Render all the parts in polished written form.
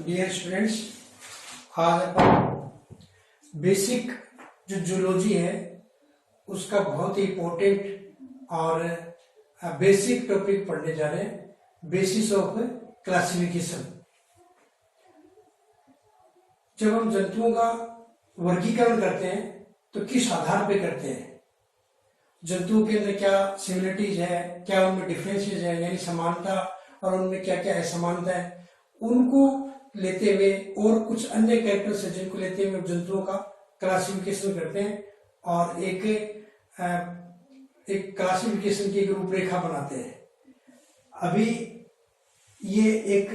Dear students, आज अपन basic जो zoology है उसका बहुत ही इम्पोर्टेंट और बेसिक टॉपिक पढ़ने जा रहे हैं, बेसिस ऑफ क्लासिफिकेशन। जब हम जंतुओं का वर्गीकरण करते हैं तो किस आधार पे करते हैं, जंतुओं के अंदर क्या सिमिलरिटीज है, क्या उनमें डिफरेंसेस है, यानी समानता और उनमें क्या क्या असमानता है, उनको लेते हुए और कुछ अन्य कैरेक्टर्स है जिनको लेते हुए जंतुओं का क्लासिफिकेशन करते हैं और एक क्लासिफिकेशन की एक रूपरेखा बनाते हैं। अभी ये एक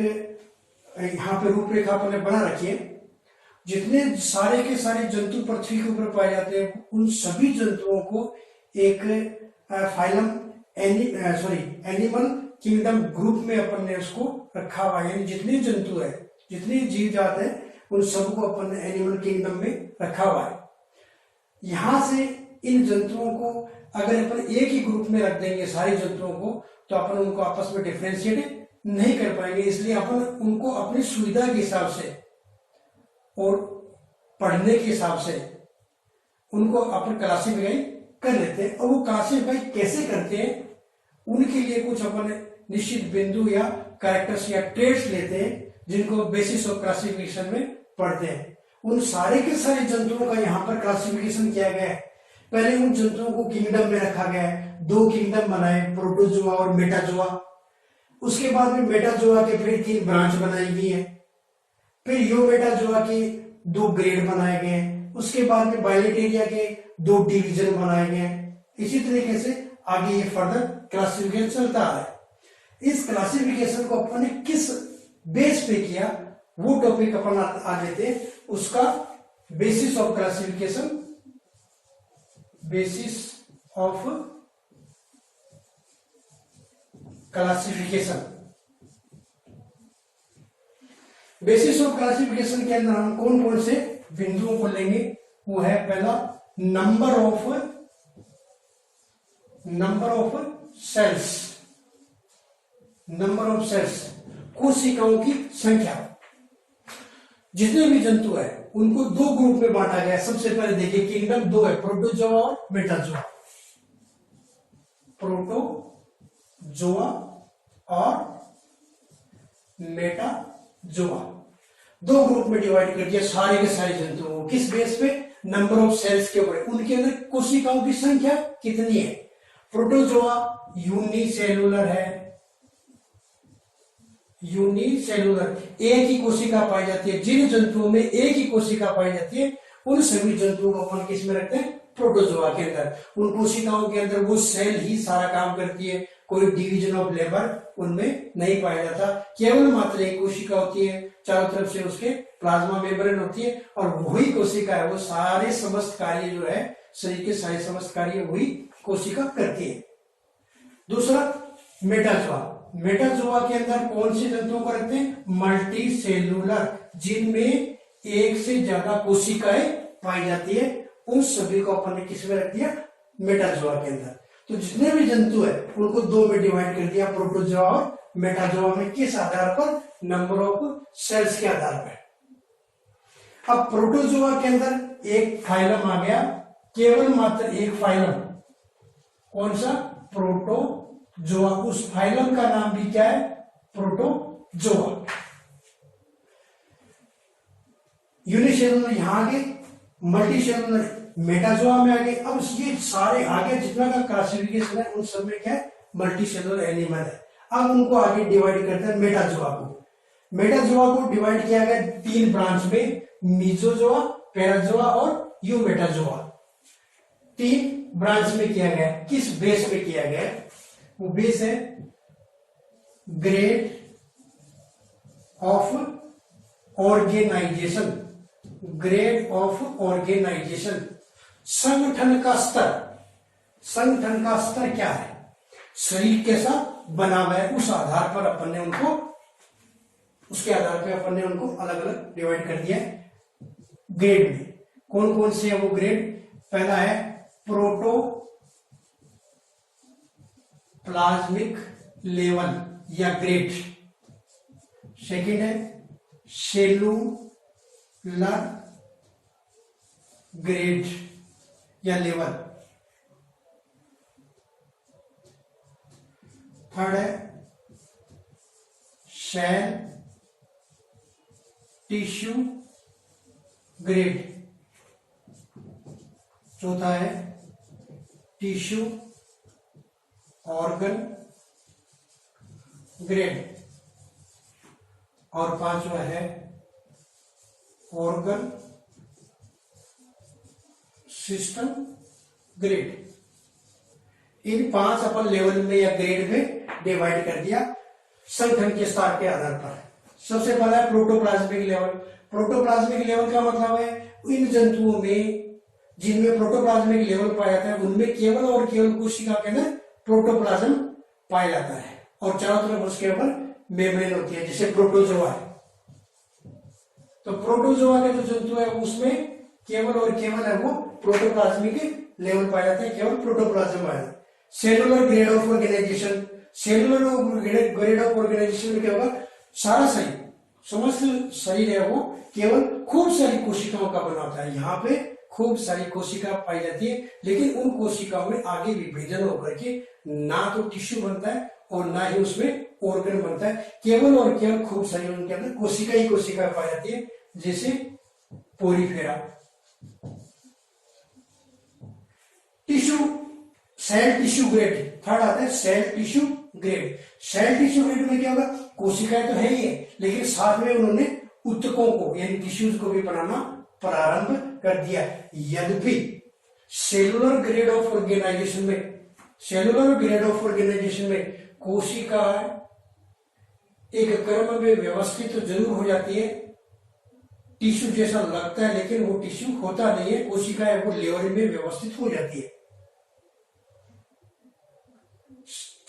यहाँ पे रूपरेखा अपने बना रखी है। जितने सारे के सारे जंतु पृथ्वी के ऊपर पाए जाते हैं उन सभी जंतुओं को एक फाइलम एनिमल किंगडम ग्रुप में अपन ने उसको रखा हुआ है। यानी जितने जंतु है, जितने जीव जात है, उन सबको अपन ने एनिमल किंगडम में रखा हुआ है। यहां से इन जंतुओं को अगर अपन एक ही ग्रुप में रख देंगे सारे जंतुओं को, तो अपन उनको आपस में डिफ्रेंशिएट नहीं कर पाएंगे। इसलिए अपन उनको अपनी सुविधा के हिसाब से और पढ़ने के हिसाब से उनको अपन क्लासिफाई कर लेते हैं। और वो क्लासिफाई कैसे करते हैं, उनके लिए कुछ अपन निश्चित बिंदु या कैरेक्टर्स या ट्रेड्स लेते हैं जिनको बेसिस ऑफ क्लासिफिकेशन में पढ़ते हैं। उन सारे के सारे जंतुओं का यहाँ पर क्लासिफिकेशन किया गया है। पहले उन जंतुओं को किंगडम में रखा गया है, दो किंगडम बनाए, प्रोटोजोआ और मेटाजोआ। उसके बाद में मेटाजोआ के फिर 3 ब्रांच बनाई गई है। फिर यूमेटाजोआ के 2 ग्रेड बनाए गए हैं। उसके बाद में बाइलेटेरिया के 2 डिवीजन बनाए गए हैं। इसी तरीके से आगे ये फर्दर क्लासिफिकेशन चलता है। इस क्लासिफिकेशन को अपन ने किस बेस पे किया, वो टॉपिक अपन आ लेते हैं। उसका basis of classification, basis of classification. Basis of classification के अंदर हम कौन कौन से बिंदुओं को लेंगे, वो है पहला number of cells. Number of cells, कोशिकाओं की संख्या। जितने भी जंतु है उनको 2 ग्रुप में बांटा गया है। सबसे पहले देखिए किंगडम 2 है, प्रोटोजोआ और मेटाजोआ। प्रोटोजोआ और मेटाजोआ 2 ग्रुप में डिवाइड कर दिया सारे के सारे जंतुओं को। किस बेस पे? नंबर ऑफ सेल्स के ऊपर, उनके अंदर कोशिकाओं की संख्या कितनी है। प्रोटोजोआ यूनिसेलुलर है, यूनिसेलुलर, एक ही कोशिका पाई जाती है। जिन जंतुओं में एक ही कोशिका पाई जाती है उन सभी जंतुओं को अपन किस में रखते हैं? प्रोटोजोआ के अंदर। उन कोशिकाओं के अंदर वो सेल ही सारा काम करती है, कोई डिवीजन ऑफ लेबर उनमें नहीं पाया जाता। केवल मात्र एक कोशिका होती है, चारों तरफ से उसके प्लाज्मा मेम्ब्रेन होती है और वही कोशिका है, वो सारे समस्त कार्य जो है शरीर के सारे समस्त कार्य वही कोशिका करती है। दूसरा मेटाजोआ। मेटाजोआ के अंदर कौन से जंतुओं को रखते हैं? मल्टी सेलुलर, जिनमें एक से ज्यादा कोशिकाएं पाई जाती है, उन सभी को अपन ने किस में रख दिया? मेटाजोआ के अंदर। तो जितने भी जंतु है उनको 2 में डिवाइड कर दिया, प्रोटोजोआ और मेटाजोआ में। किस आधार पर? नंबर ऑफ सेल्स के आधार पर। अब प्रोटोजोआ के अंदर एक फाइलम आ गया, केवल मात्र एक फाइलम। कौन सा? प्रोटोजोआ। उस फाइलम का नाम भी क्या है? प्रोटोजोआ। यूनिसेलुलर यहां आगे, मल्टीसेलुलर मेटाजोआ में आगे। अब ये सारे आगे जितना का क्लासिफिकेशन है उन सब में क्या है? मल्टीसेलुलर एनिमल है। अब उनको आगे डिवाइड करते हैं मेटाजोआ को। मेटाजोआ को डिवाइड किया गया 3 ब्रांच में, मीजोजोआ, पैराजोआ और यूमेटाजोआ। 3 ब्रांच में किया गया। किस बेस पे किया गया? वो बेस है grade of organisation. Grade of organisation, संगठन का स्तर। संगठन का स्तर क्या है? शरीर कैसा बना हुआ है, उस आधार पर अपन ने उनको, उसके आधार पर अपन ने उनको अलग अलग डिवाइड कर दिया ग्रेड में। कौन कौन से है वो ग्रेड? पहला है प्रोटो प्लाज्मिक लेवल या ग्रेड। सेकंड है सेलुलर ग्रेड या लेवल। थर्ड है सेल टिश्यू ग्रेड। चौथा है टिश्यू ऑर्गन ग्रेड। और पांचवा है ऑर्गन सिस्टम ग्रेड। इन 5 अपन लेवल में या ग्रेड में डिवाइड कर दिया संगठन के स्तर के आधार पर। सबसे पहला है प्रोटोप्लाज्मिक लेवल। प्रोटोप्लाज्मिक लेवल का मतलब है इन जंतुओं में जिनमें प्रोटोप्लाज्मिक लेवल पाया जाता है उनमें केवल और केवल कोशिका के अंदर प्रोटोप्लाज्म पाया जाता है और चारों तरफ उसके ऊपर मेम्ब्रेन होती है, जैसे प्रोटोजोआ है। तो प्रोटोजोआ के जो जंतु है उसमें केवल और केवल है वो प्रोटोप्लाज्मिक लेवल पाया जाता है, केवल प्रोटोप्लाज्म पाया जाता है। Cellular grade of organisation. Cellular grade of organisation में क्या होगा, सारा शरीर समस्त शरीर है वो केवल खूब सारी कोशिकाओं का बना होता है। यहाँ पे खूब सारी कोशिका पाई जाती है, लेकिन उन कोशिकाओं में आगे विभेदन होकर के ना तो टिश्यू बनता है और ना ही उसमें ऑर्गन बनता है। केवल और केवल खूब सारी उनके अंदर कोशिका ही कोशिका पाई जाती है, जैसे Porifera. Tissue cell tissue grade. Third आता है cell tissue grade. Cell tissue grade में क्या होगा, कोशिकाएं तो है ही है, लेकिन साथ में उन्होंने ऊतकों को यानी टिश्यूज को भी बनाना प्रारंभ कर दिया। यद्यपि सेलुलर ग्रेड ऑफ ऑर्गेनाइजेशन में कोशिका एक क्रम में व्यवस्थित तो जरूर हो जाती है, टिश्यू जैसा लगता है, लेकिन वो टिश्यू होता नहीं है। कोशिका वो लेवल में व्यवस्थित हो जाती है।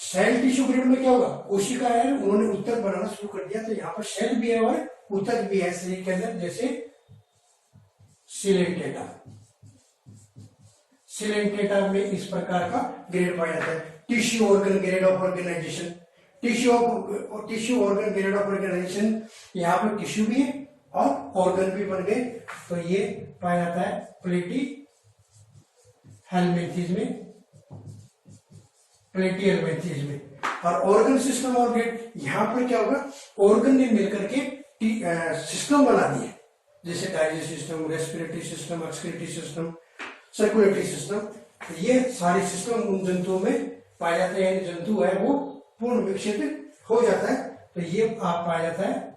सेल टिश्यू ग्रेड में क्या होगा, कोशिका है उन्होंने ऊतक बनाना शुरू कर दिया, तो यहाँ पर सेल भी है और ऊतक भी है शरीर के अंदर, जैसे सिलेंटेटा। सिलेंटेटा में इस प्रकार का ग्रेड पाया जाता है। Tissue organ grade of organisation. Tissue organ grade of organisation, यहाँ पर टिश्यू भी है और ऑर्गन भी बन गए, तो ये पाया जाता है प्लेटी हेलमिंथेस में। और ऑर्गन सिस्टम और ग्रेड, यहाँ पर क्या होगा, ऑर्गन ने मिलकर के सिस्टम बना दिए, जैसे digestive system, respiratory system, excretory system, circulatory system. तो ये सारे सिस्टम उन जंतुओं में पाया जाता है, यानी जंतु है वो पूर्ण विकसित हो जाता है। तो ये आप पाया जाता है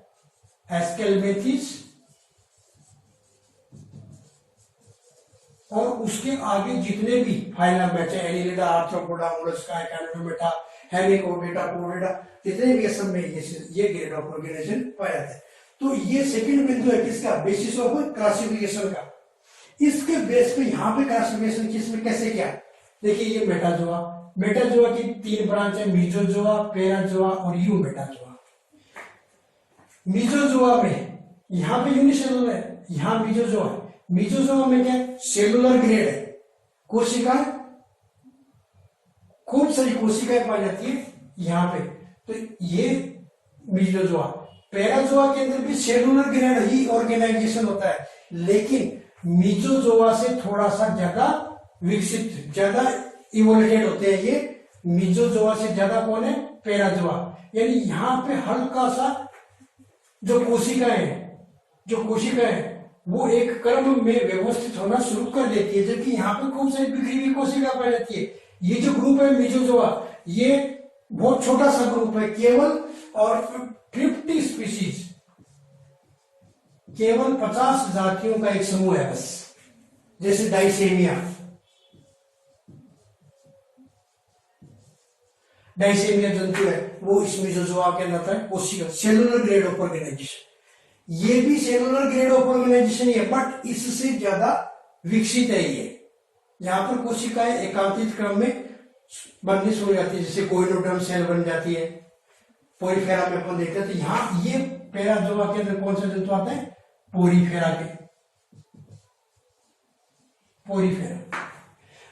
एस्केलमेंथिस, और उसके आगे जितने भी फाइलम है, चाहे एनिलिडा, आर्थ्रोपोडा, मोलस्का, कैनोडोमेटा, हेमिकोडेटा, पोडेटा, जितने भी सब में ये ग्रेड ऑफ ऑर्गेनाइजेशन पाया जाता है। तो ये सेकंड बिंदु है किसका, बेसिस ऑफ क्लासिफिकेशन का। इसके बेस पे यहाँ पे क्लासिफिकेशन किसमें कैसे किया, देखिए ये मेटाजोआ की 3 ब्रांच है, मीजोजोआ, पैराजोआ और यूमेटाजोआ। मीजोजोआ में यहाँ पे यूनिसेलुलर है, यहाँ मीजोजोआ है। मीजोजोआ में क्या सेलुलर ग्रेड है, कोशिका खूब सारी कोशिकाएं पाई जाती है यहाँ पे, तो ये मीजोजोआ। पैराजोआ के अंदर भी सेलुलर ग्रेड ही ऑर्गेनाइजेशन होता है, लेकिन मीजोजोआ से थोड़ा सा ज्यादा विकसित, ज्यादा इवोल्यूटेड होते हैं ये। मीजोजोआ से ज्यादा कौन है, पैराजोआ। यानी यहाँ पे हल्का सा जो कोशिकाएं वो एक क्रम में व्यवस्थित होना शुरू कर देती है, जबकि यहाँ पे खूब सारी बिखरी हुई कोशिका पाई जाती है। ये जो ग्रुप है मीजोजोआ, ये बहुत छोटा सा ग्रुप है, केवल और 50 स्पीशीज, केवल 50 जातियों का एक समूह है बस, जैसे डाइसेमिया जंतु है वो इस मीजोजोआ के अंदर है। कोशिका सेलुलर ग्रेड ऑफ ऑर्गेनाइजेशन, ये भी सेलुलर ग्रेड ऑफ ऑर्गेनाइजेशन है, बट इससे ज्यादा विकसित है ये। यहाँ पर कोशिकाएं एकांकित क्रम में बननी शुरू हो जाती है, जैसे कोइनोडर्म सेल बन जाती है, पोरीफेरा में अपन देखते हैं। तो यहाँ ये पैराजोआ के अंदर कौन सा जंतु आता है, पोरीफेरा।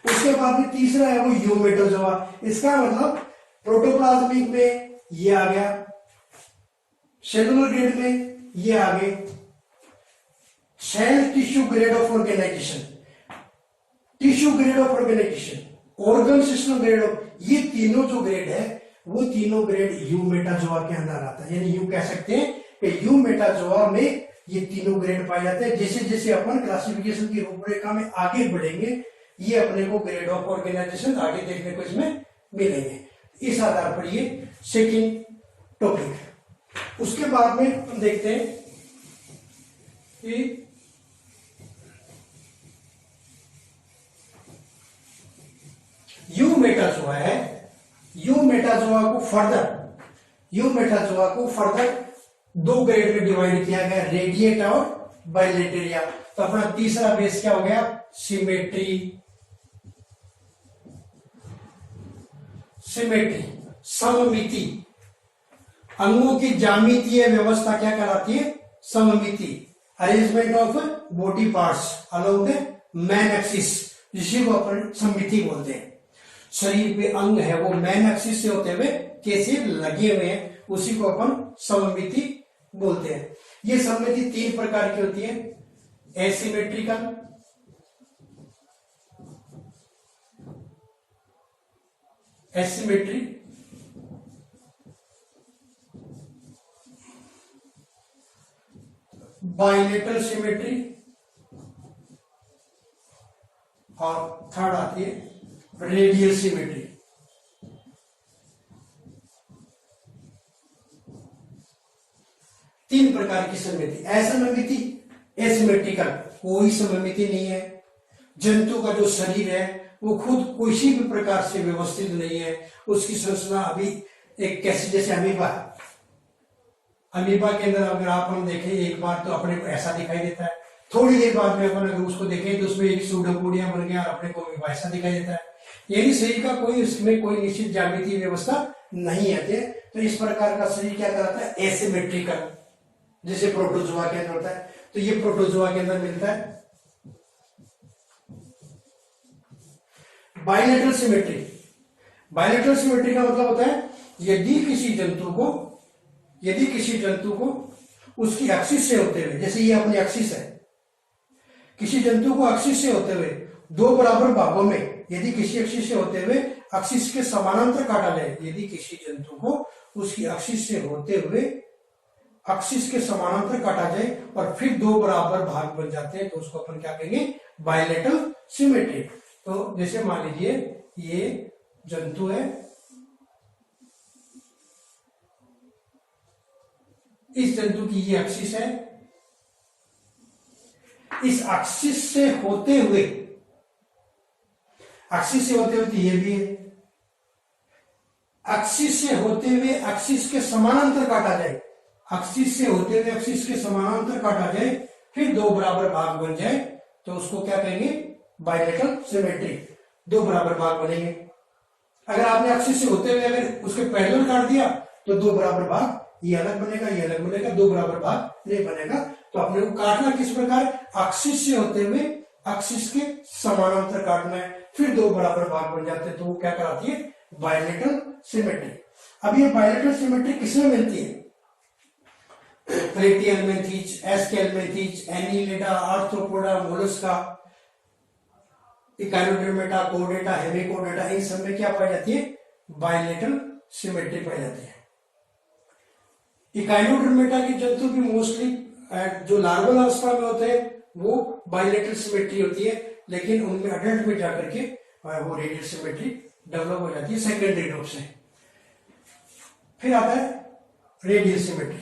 उसके बाद में तीसरा है वो यूमेटोजोआ। इसका मतलब प्रोटोप्लाज्मिक में ये आ गया, सेलुलर ग्रेड में ये आगे cell tissue grade of organisation, tissue grade of organisation, organ system grade of, ये तीनों जो ग्रेड है वो तीनों ग्रेड यू मेटाजोआ के अंदर आता है। यानी यू कह सकते हैं कि यू मेटाजोआ में ये तीनों ग्रेड पाए जाते हैं। जैसे जैसे अपन क्लासिफिकेशन की रूपरेखा में आगे बढ़ेंगे ये अपने को ग्रेड ऑफ ऑर्गेनाइजेशन आगे देखने को इसमें मिलेंगे। इस आधार पर ये सेकंड टॉपिक। उसके बाद में हम देखते हैं कि यू मेटाजोआ है, यू मेटाजोआ को फर्दर दो ग्रेड में डिवाइड किया गया, रेडिएट और बाइलेटेरिया। तो अपना तीसरा बेस क्या हो गया, सिमेट्री, सममिति। अंगों की ज्यामितीय व्यवस्था क्या कहलाती है, सममिति। Arrangement of body parts along the man axis, जिसे को अपन सममिति बोलते हैं। शरीर पे अंग है वो मैन एक्सिस से होते हुए कैसे लगे हुए हैं, उसी को अपन सममिति बोलते हैं। ये सममिति तीन प्रकार की होती है, एसिमेट्रिकल, एसिमेट्री, बाइलेटरल सिमेट्री और थर्ड आती है रेडियल सिमेट्री। तीन प्रकार की सममिति। असममिति, एसिमेट्रिकल, कोई सममिति नहीं है। जंतु का जो शरीर है वो खुद किसी भी प्रकार से व्यवस्थित नहीं है, उसकी संरचना अभी एक कैसी, जैसे अमीबा के अंदर अगर आप हम देखें एक बार तो अपने को ऐसा दिखाई देता है, थोड़ी देर बाद में अपन अगर उसको देखें तो उसमें एक सूडोपोडिया बन गया और अपने को अमीबा ऐसा दिखाई देता है। यानी शरीर का कोई उसमें कोई निश्चित ज्यामितीय व्यवस्था नहीं आती है। तो इस प्रकार का शरीर क्या कहलाता है, एसिमेट्रिकल, जैसे प्रोटोजोआ के अंदर होता है। तो ये प्रोटोजोआ के अंदर मिलता है। बाइलेटरल सिमेट्री, बाइलेटरल सिमेट्री का मतलब होता है यदि किसी जंतु को उसकी एक्सिस से होते हुए, जैसे ये अपनी एक्सिस है, किसी जंतु को एक्सिस से होते हुए दो बराबर भागों में, यदि किसी एक्सिस से होते हुए एक्सिस के समानांतर काटा जाए, यदि किसी जंतु को उसकी एक्सिस से होते हुए एक्सिस के समानांतर काटा जाए और फिर दो बराबर भाग बन जाते हैं, तो उसको अपन क्या कहेंगे, बाइलेटरल सिमेट्री। तो जैसे मान लीजिए ये जंतु है, इस जंतु की ये एक्सिस है, इस एक्सिस से होते हुए तो ये भी है, एक्सिस से होते हुए एक्सिस के समानांतर काटा जाए, एक्सिस से होते हुए एक्सिस के समानांतर काटा जाए, फिर दो बराबर भाग बन जाए, तो उसको क्या कहेंगे, बाइलेटरल सिमेट्री। दो बराबर भाग बनेंगे। अगर आपने एक्सिस से होते हुए अगर उसके पैरेलल काट दिया तो दो बराबर भाग, ये अलग बनेगा, ये अलग बनेगा, दो बराबर भाग नहीं बनेगा। तो अपने को काटना किस प्रकार, एक्सिस से होते हुए एक्सिस के समानांतर काटना है, फिर दो बराबर भाग बन जाते हैं, तो वो क्या कराती है, बाइलेटरल सिमेट्री। अब ये बाइलेटरल सिमेट्री किसमें मिलती है, Platyhelminthes, Aschelminthes, Annelida, Arthropoda, Mollusca, Echinodermata, कोडेटा, हेमिकोडेटा, इन सब में क्या पाई जाती है, बाइलेटरल सिमेट्री पाई जाती है। इकाइनोडर्मेटा की जंतु भी मोस्टली जो लार्वल अवस्था में होते हैं वो बाइलेटरल सिमेट्री होती है, लेकिन उनमें अडल्ट में जाकर के वो रेडियल सिमेट्री डेवलप हो जाती है सेकेंडरी रूप से। फिर आता है रेडियल सिमेट्री।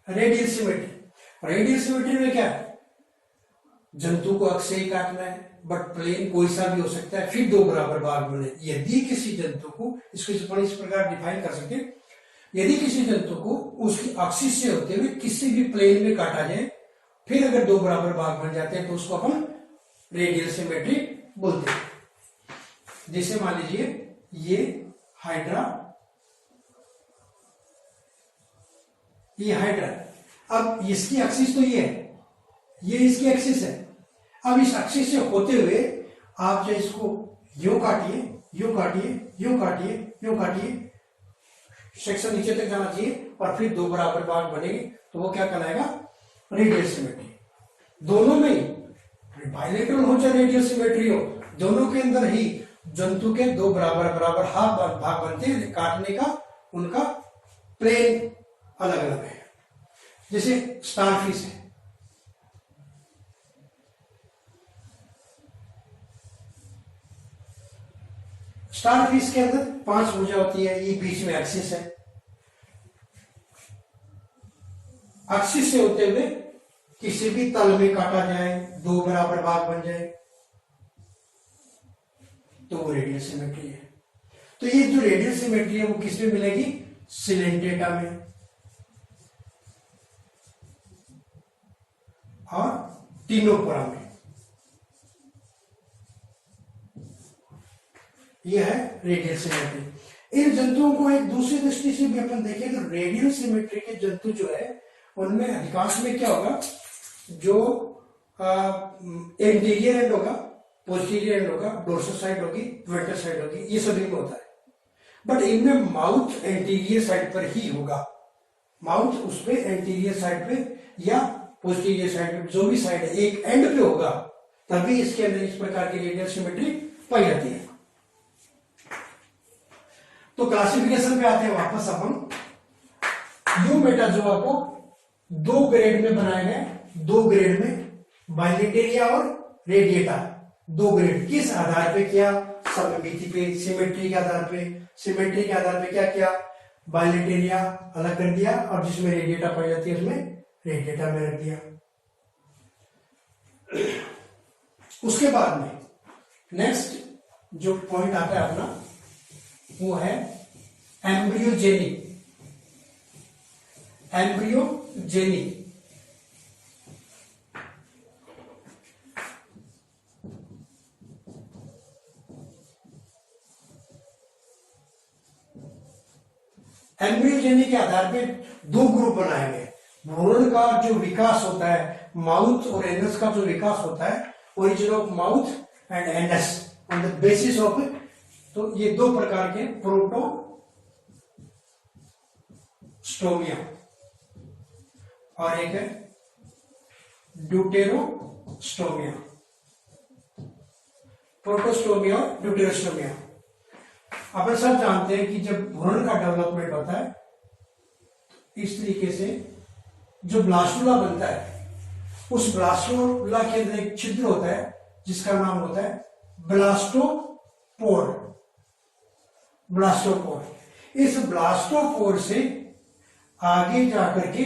रेडियल सिमेट्री में क्या है, जंतु को अक्ष ही काटना है, बट प्लेन कोई सा भी हो सकता है, फिर दो बराबर भाग बने। यदि किसी जंतु को, इसको इस प्रकार डिफाइन कर सकते, यदि किसी जंतु को उसकी एक्सिस से होते हुए किसी भी प्लेन में काटा जाए, फिर अगर दो बराबर भाग बन जाते हैं, तो उसको अपन रेडियल सिमेट्री बोलते हैं। जैसे मान लीजिए ये हाइड्रा, अब इसकी एक्सिस तो ये है, ये इसकी एक्सिस है। अब इस एक्सिस से होते हुए आप चाहे इसको यूं काटिए, यूं काटिए, यूं काटिए, यूं काटिए, सेक्शन नीचे तक जाना चाहिए और फिर दो बराबर भाग बनेंगे, तो वो क्या कहलाएगा, रेडियल सिमेट्री। दोनों में बाइलेटरल हो चाहे रेडियल सिमेट्री हो, दोनों के अंदर ही जंतु के दो बराबर बराबर हाफ भाग बनते हैं, काटने का उनका प्लेन अलग अलग है। जैसे स्टारफिश है, स्टारफिश के अंदर 5 भुजा होती है, ये बीच में एक्सिस है, एक्सिस से होते हुए किसी भी तल में काटा जाए, दो बराबर भाग बन जाए, तो वो रेडियल सिमेट्री है। तो ये जो रेडियल सिमेट्री है वो किस में मिलेगी, सिलेंटेटा में और टिनोपोरा में। यह है रेडियल सिमेट्री। इन जंतुओं को एक दूसरी दृष्टि से भी अपन देखें तो रेडियल सिमेट्री के जंतु जो है उनमें अधिकांश में क्या होगा, जो एंटीरियर एंड होगा, पोस्टीरियर एंड होगा, डोर्सल साइड होगी, वेंट्रल साइड होगी, ये सभी में होता है। बट इनमें माउथ एंटीरियर साइड पर ही होगा, माउथ उस पे एंटीरियर साइड पे या पोस्टीरियर साइड पे, जो भी साइड है एक एंड पे होगा, तभी इसके अंदर इस प्रकार की रेडियल सिमेट्री पाई जाती है। तो क्लासिफिकेशन पे आते हैं वापस अपन। यू मेटाजोआ को 2 ग्रेड में बनाए गए, 2 ग्रेड में, बाइलेटेरिया और रेडिएटा, 2 ग्रेड। किस आधार पे किया, सममिति पे, सिमेट्री के आधार पे। सिमेट्री के आधार पे क्या किया, बाइलेटेरिया अलग कर दिया और जिसमें रेडिएटा पाई जाती है उसमें रेडिएटा में रख दिया। उसके बाद में नेक्स्ट जो पॉइंट आता है अपना वो है एम्ब्रियोजेनिक। एम्ब्रियोजेनिक एम्ब्रियोजेनी के आधार पे 2 ग्रुप बनाए गए। भ्रूण का जो विकास होता है, माउथ और एनस का जो विकास होता है, origin of mouth and anus on the basis of, तो ये 2 प्रकार के, प्रोटोस्टोमिया और एक है ड्यूटेरोस्टोमिया। प्रोटोस्टोमिया और ड्यूटेरोस्टोमिया। अपन सब जानते हैं कि जब भ्रूण का डेवलपमेंट होता है इस तरीके से जो ब्लास्टुला बनता है, उस ब्लास्टुला के अंदर एक छिद्र होता है जिसका नाम होता है ब्लास्टोपोर। ब्लास्टोपोर, इस ब्लास्टोपोर से आगे जाकर के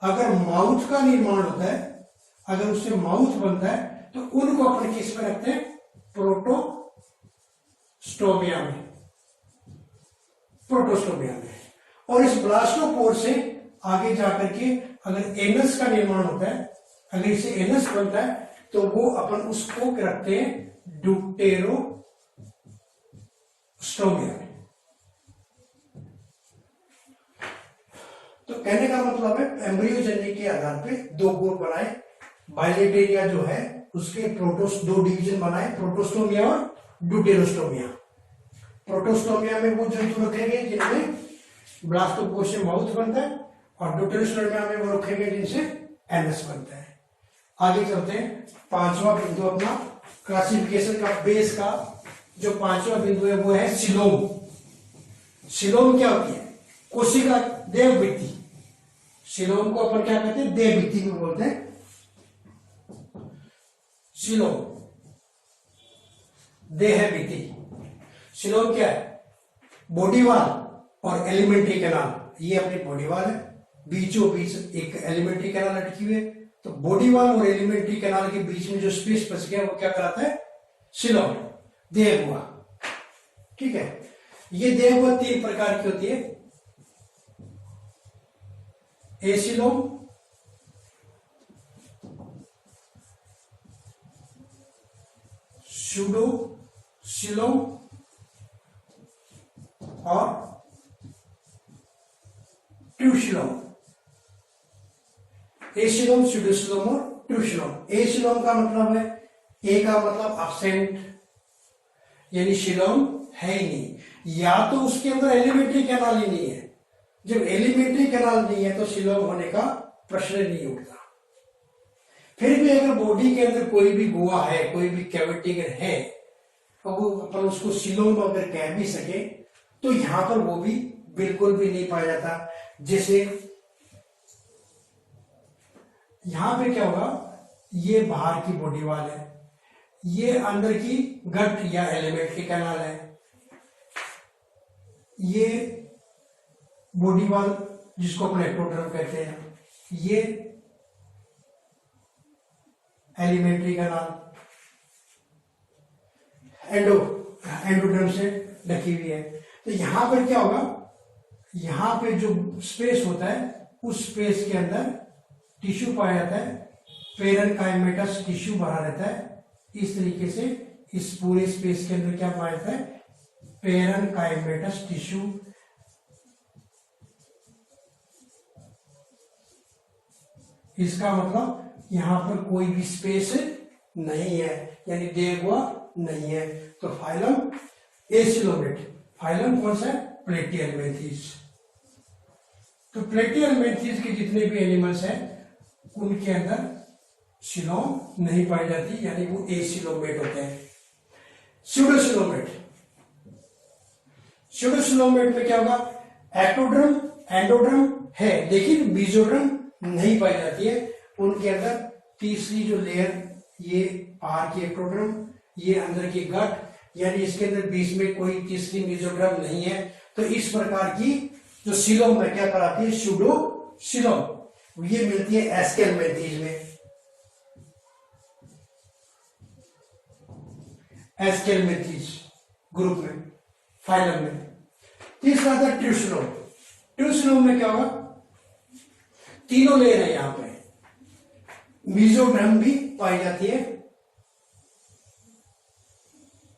अगर माउथ का निर्माण होता है, अगर उससे माउथ बनता है, तो उनको अपन किस में रखते हैं, प्रोटोस्टोमिया में, प्रोटोस्टोमिया में। और इस ब्लास्टोपोर से आगे जाकर के अगर एनस का निर्माण होता है, अगर इसे एनस बनता है, तो वो अपन उसको रखते हैं ड्यूटेरोस्टोमिया में। तो कहने का मतलब है एम्ब्रियोजेनी के आधार पे 2 ग्रुप बनाए। बाइलेटेरिया जो है उसके 2 डिवीजन बनाए, प्रोटोस्टोमिया और ड्यूटेरोस्टोमिया। प्रोटोस्टोमिया में वो जंतु रखे गए जिनमें ब्लास्टोपोर से माउथ बनता है, और ड्यूटेरोस्टोमिया में वो रखे गए जिनसे एनस बनता है। आगे चलते हैं। 5वां बिंदु अपना क्लासिफिकेशन का बेस का जो 5वां बिंदु है वो है सिलोम। सिलोम क्या होती है, कोशिका देहभित्ति। सिलोम को अपन क्या कहते हैं, देहभित्ति में बोलते हैं सिलोम, देहभित्ति। सिलोम क्या है, बॉडी वॉल और एलिमेंट्री कैनाल। ये अपनी बॉडी वॉल है, बीचों बीच एक एलिमेंट्री कैनाल लटकी हुई है, तो बॉडी वॉल और एलिमेंट्री कैनाल के बीच में जो स्पेस बच गया वो क्या कहलाता है, सिलोम, देह हुआ। ठीक है, ये देह हुआ 3 प्रकार की होती है, एसिलोम, सूडोसिलोम और ट्यूसिलोम। एसिलोम, सूडोसिलोम और ट्यूसिलोम। एसिलोम का मतलब है, ए का मतलब एब्सेंट, यानी सिलोम है ही नहीं, या तो उसके अंदर एलिमेंट्री कैनाल ही नहीं है, जब एलिमेंट्री कैनाल नहीं है तो सिलोम होने का प्रश्न नहीं उठता। फिर भी अगर बॉडी के अंदर कोई भी गुहा है, कोई भी कैविटी अगर है, तो वो अपन उसको सिलोम अगर कह भी सके, तो यहां पर वो भी बिल्कुल भी नहीं पाया जाता। जैसे यहां पे क्या होगा, ये बाहर की बॉडी वाल है, ये अंदर की गट या एलिमेंट्री कैनाल है, ये बॉडी वाल जिसको अपन एक्टोडर्म कहते हैं, ये एलिमेंट्री कैनाल एंडोडर्म से ढकी हुई है। तो यहां पर क्या होगा, यहां पे जो स्पेस होता है उस स्पेस के अंदर टिश्यू पाया जाता है, पेरेन्काइमेटस टिश्यू भरा रहता है। इस तरीके से इस पूरे स्पेस के अंदर क्या पाया जाता है, पेरेन्काइमेटस टिश्यू। इसका मतलब यहां पर कोई भी स्पेस नहीं है, यानी देगुआ नहीं है। तो फाइलम एसिलोमेट, फाइलम कौन सा है, प्लेटिहेल्मिन्थीज। तो प्लेटिहेल्मिन्थीज के जितने भी एनिमल्स हैं उनके अंदर सिलोम नहीं पाई जाती, यानी वो एसिलोमेट होते हैं। स्यूडोसिलोमेट, स्यूडोसिलोमेट में क्या होगा, एक्टोड्रम एंडोड्रम है लेकिन मेसोड्रम नहीं पाई जाती है। उनके अंदर तीसरी जो लेयर, ये बाहर की एक्टोड्रम, ये अंदर की गट, यानी इसके अंदर बीच में कोई तीसरी मेसोड्रम नहीं है। तो इस प्रकार की जो सिलोम है क्या कराती है, स्यूडो सिलोम, ये मिलती है एस्केल्मेंथीज में, एस्केल्मेंथीज ग्रुप में, फाइलम में। तीसरा था ट्यूसिलोम। ट्यूसिलोम में क्या होगा, तीनों लेयर है यहां पे, मेसोड्रम भी पाई जाती है,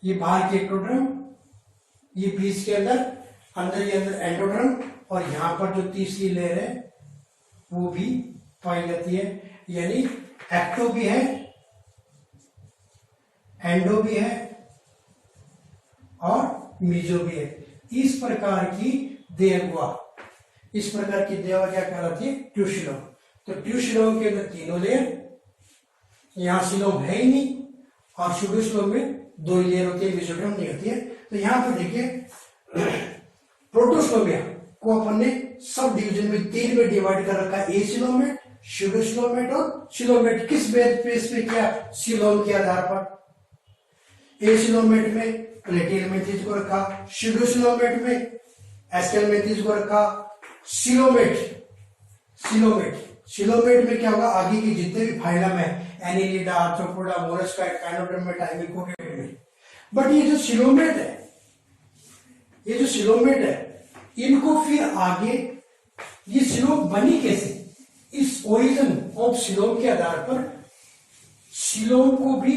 ये बाहर के एक्टोड्रम, ये बीच के अंदर, अंदर ही अंदर एंडोड्रम, और यहां पर जो तीसरी लेयर है वो भी पाई जाती है। यानी एक्टो भी है, एंडो भी है और मीजो भी है। इस प्रकार की देहगुआ, इस प्रकार की देहगुआ क्या कहलाती है, ट्यूसिलोम। तो ट्यूसिलोम के अंदर तीनों लेयर, यहां सिलोम है ही नहीं, और स्यूडोसिलोम में दो लेयर होती है, मेसोड्रम नहीं होती है। तो यहां पर देखिए प्रोटोस्टोमिया को अपन ने सब डिवीजन में 3 में डिवाइड कर रखा है, एसिलोमेट, स्यूडोसिलोमेट और सिलोमेट। किस बेस पे किया, सिलोम के आधार पर। एसिलोमेट में प्लेटिहेल्मिन्थीज को रखा, स्यूडोसिलोमेट में एस्केल्मेंथीज को रखा, सिलोमेट में क्या होगा, आगे की जितने भी फाइलम है, Annelida, Arthropoda, Mollusca, Echinodermata, Hemichordata. But ये जो सिलोमेट है, इनको फिर आगे ये सिलोम बनी कैसे, इस ओरिजिन ऑफ सिलोम के आधार पर सिलोम को भी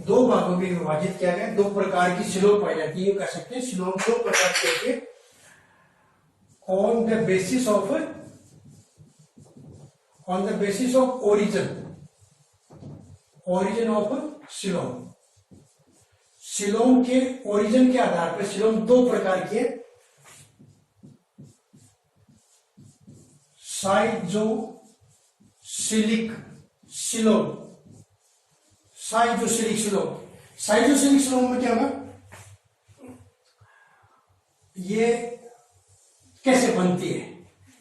दो भागों में विभाजित किया गया। 2 प्रकार की सिलोम पाई जाती है, कह सकते हैं सिलोम 2 प्रकार की होती है। On the basis of origin of coelom के ओरिजिन के आधार पर सिलोम 2 प्रकार के, साइज़ोसिलिक सिलोम। साइज़ोसिलिक सिलोम में क्या होगा, ये कैसे बनती है,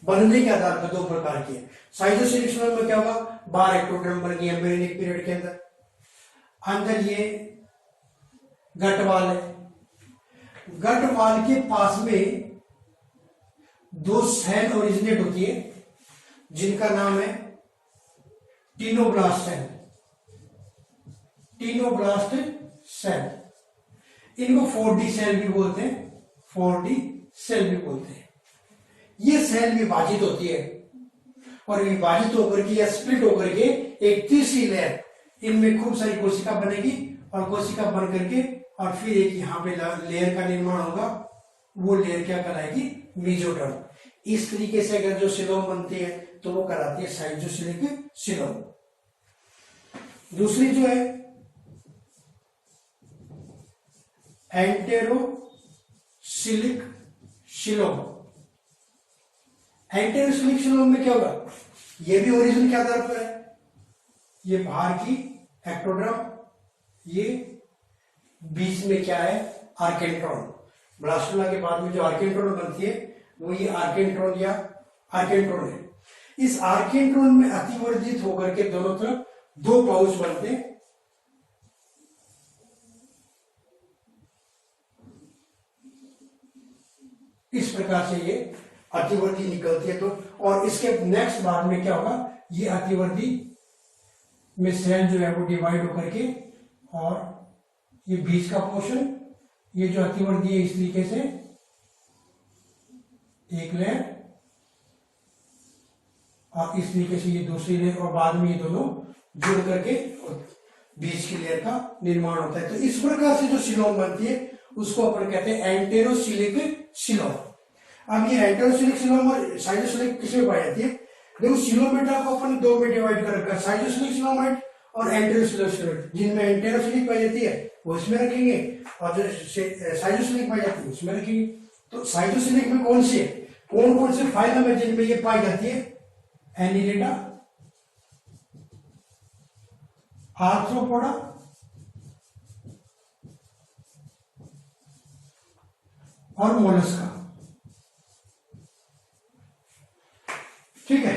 बनने के आधार पर 2 प्रकार की है। साइज़ोसिलिक सिलोम में क्या होगा, बार एक्टोड्रम बन गई एम्ब्रियोनिक पीरियड के अंदर ये गटवाल है, गटवाल के पास में 2 सेल ओरिजिनेट होती है जिनका नाम है टीनोब्लास्ट सेल। इनको 4D सेल भी बोलते हैं। ये सेल विभाजित होती है और विभाजित होकर के या स्प्लिट होकर के एक तीसरी लेयर, इनमें खूब सारी कोशिका बनेगी और कोशिका बन करके और फिर एक यहाँ पे लेयर का निर्माण होगा, वो लेयर क्या कहलाएगी, मेसोडर्म। इस तरीके से अगर जो सिलोम बनती है तो वो कहलाती है साइज़ोसिलिक सिलोम। दूसरी जो है एंटेरोसिलिक सिलोम। एंटेरोसिलिक सिलोम में क्या होगा, ये भी ओरिजिन के आधार पर है, ये बाहर की एक्टोडर्म, ये बीच में क्या है आर्केंट्रॉन। ब्लास्टुला के बाद में जो आर्केंट्रॉन बनती है वो ये आर्केंट्रॉन या आर्केंट्रॉन है। इस आर्केंट्रॉन में अतिवर्धित होकर के दोनों तरफ दो पाउच बनते हैं, इस प्रकार से ये अतिवर्धी निकलती है। तो और इसके नेक्स्ट बाद में क्या होगा, ये अतिवर्धी में सेल जो है वो डिवाइड होकर के, और ये बीच का पोर्शन, ये जो अतिवर्धी है इस तरीके से एक लेयर, और इस तरीके से ये दूसरी लेयर, और बाद में ये दोनों जुड़ करके बीच की लेयर का निर्माण होता है। तो इस प्रकार से जो सिलोम बनती है उसको अपन कहते हैं एंटेरोसिलिक सिलोम। अब ये एंटेरोसिलिक सिलोम और साइटोसिलिक किसमें पाई जाती है, देखो सिलोमेटा को अपन दो में डिवाइड कर रखा है, साइटोसिलिक सिलोमाइड और एंटेरोसिलिक सिलोमाइड। जिनमें एंटेरोसिलिक पाई जाती है वो इसमें रखेंगे, और जो साइटोसिलिक पाई जाती है उसमें रखेंगे। तो साइटोसिलिक में कौन सी है, कौन कौन से फाइलम है जिनमें ये पाई जाती है, एनिलिडा, आर्थ्रोपोडा, और मोलस्का। ठीक है,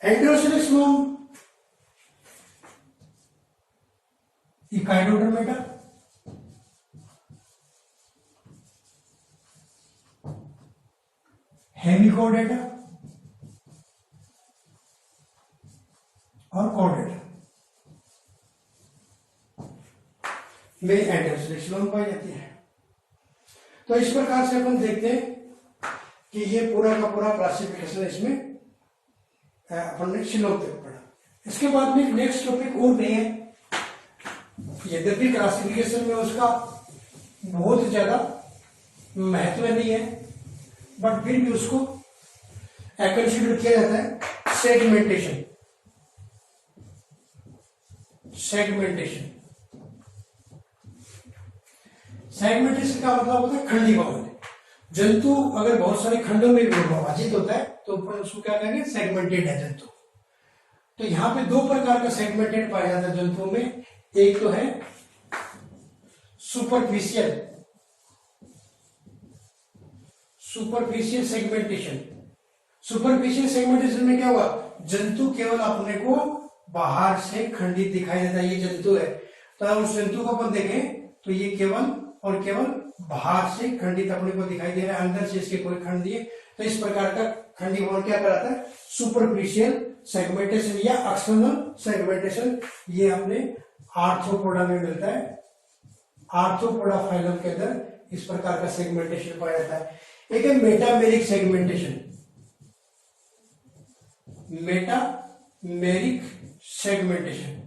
एंटेरोसिलिक सिलोम इकाइडोडर्मेटा, हेमिकोडेटा और कोडेटा में एंटेरोसिलिक सिलोम पाई जाती है। तो इस प्रकार से अपन देखते हैं कि ये पूरा का पूरा क्लासिफिकेशन इसमें अपन ने सिलोम तक पढ़ा। इसके बाद में नेक्स्ट टॉपिक और नहीं है, यद्यपि क्लासिफिकेशन में उसका बहुत ज्यादा महत्व नहीं है, बट फिर भी उसको कंसीडर किया जाता है। सेगमेंटेशन, सेगमेंटेशन, सेगमेंटेशन का मतलब होता है खंडीकरण। जंतु अगर बहुत सारे खंडों में विभाजित होता है तो ऊपर उसको क्या कहेंगे, सेगमेंटेड है जंतु। तो यहाँ पे दो प्रकार का सेगमेंटेड पाया जाता है जंतुओं में, एक तो है superficial, superficial segmentation. Superficial segmentation में क्या हुआ, जंतु केवल अपने को बाहर से खंडित दिखाई देता है, ये जंतु है, तो अगर उस जंतु को अपन देखें तो ये केवल और केवल बाहर से खंडित अपने को दिखाई दे रहा है, अंदर से इसके कोई खंड दिए। तो इस प्रकार का खंडीकरण क्या कराता है, सुपरफिशियल सेगमेंटेशन या एक्सटर्नल सेगमेंटेशन। ये अपने आर्थ्रोपोडा में मिलता है, आर्थ्रोपोडा फाइलम के अंदर इस प्रकार का सेगमेंटेशन पाया जाता है। एक है metameric segmentation, metameric segmentation,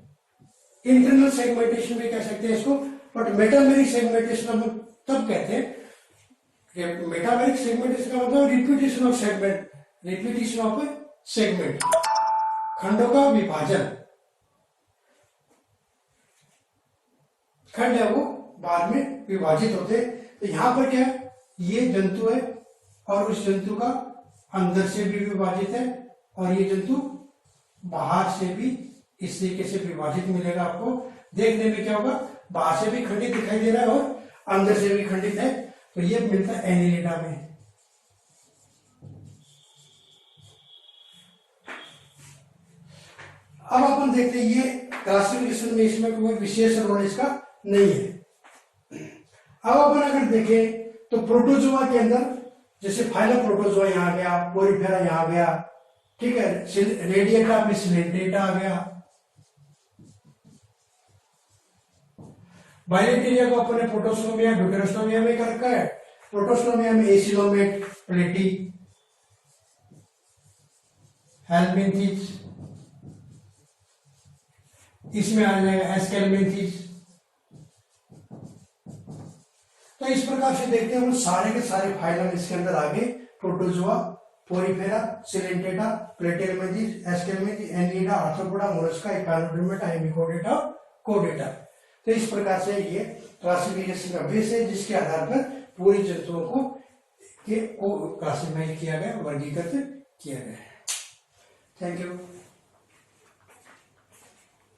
internal segmentation भी कह सकते हैं इसको, बट मेटामेरिक सेगमेंटेशन हम तब कहते हैं। मेटामेरिक सेगमेंटेशन का मतलब repetition of segment, repetition of segment, खंडों का विभाजन, खंड है वो बाद में विभाजित होते। तो यहां पर क्या है, ये जंतु है और उस जंतु का अंदर से भी विभाजित है, और ये जंतु बाहर से भी इस तरीके से विभाजित मिलेगा आपको। देखने में क्या होगा, बाहर से भी खंडित दिखाई दे रहा है और अंदर से भी खंडित है। तो ये मिलता है एनिलिडा में। अब अपन देखते हैं, ये क्लासिफिकेशन में इसमें कोई विशेष रोल इसका नहीं है। अब अपन अगर देखें तो प्रोटोजोआ के अंदर, जैसे फाइलम प्रोटोजोआ यहां आ गया, पोरिफेरा यहां आ गया, ठीक है, रेडिएटा में सिलेंट्रेटा आ गया। बाइलेटेरिया को अपने प्रोटोस्टोमिया ड्यूटेरोस्टोमिया में कर रखा है। प्रोटोस्टोमिया में एसिलोमेट, प्लेटी, हेल्मिन्थीज, इसमें आ जाएगा एस्केल्मिन्थीज। तो इस प्रकार से देखते हैं हम सारे के सारे फाइलम इसके अंदर आ गए, Protozoa, Porifera, Coelenterata, Platyhelminthes, Aschelminthes, Annelida, Arthropoda, Mollusca, Echinodermata, Hemichordata, कोडेटा। तो इस प्रकार से ये क्लासिफिकेशन का बेस है, जिसके आधार पर पूरी जंतुओं को क्लासिफाई किया गया, वर्गीकृत किया गया है। Thank you.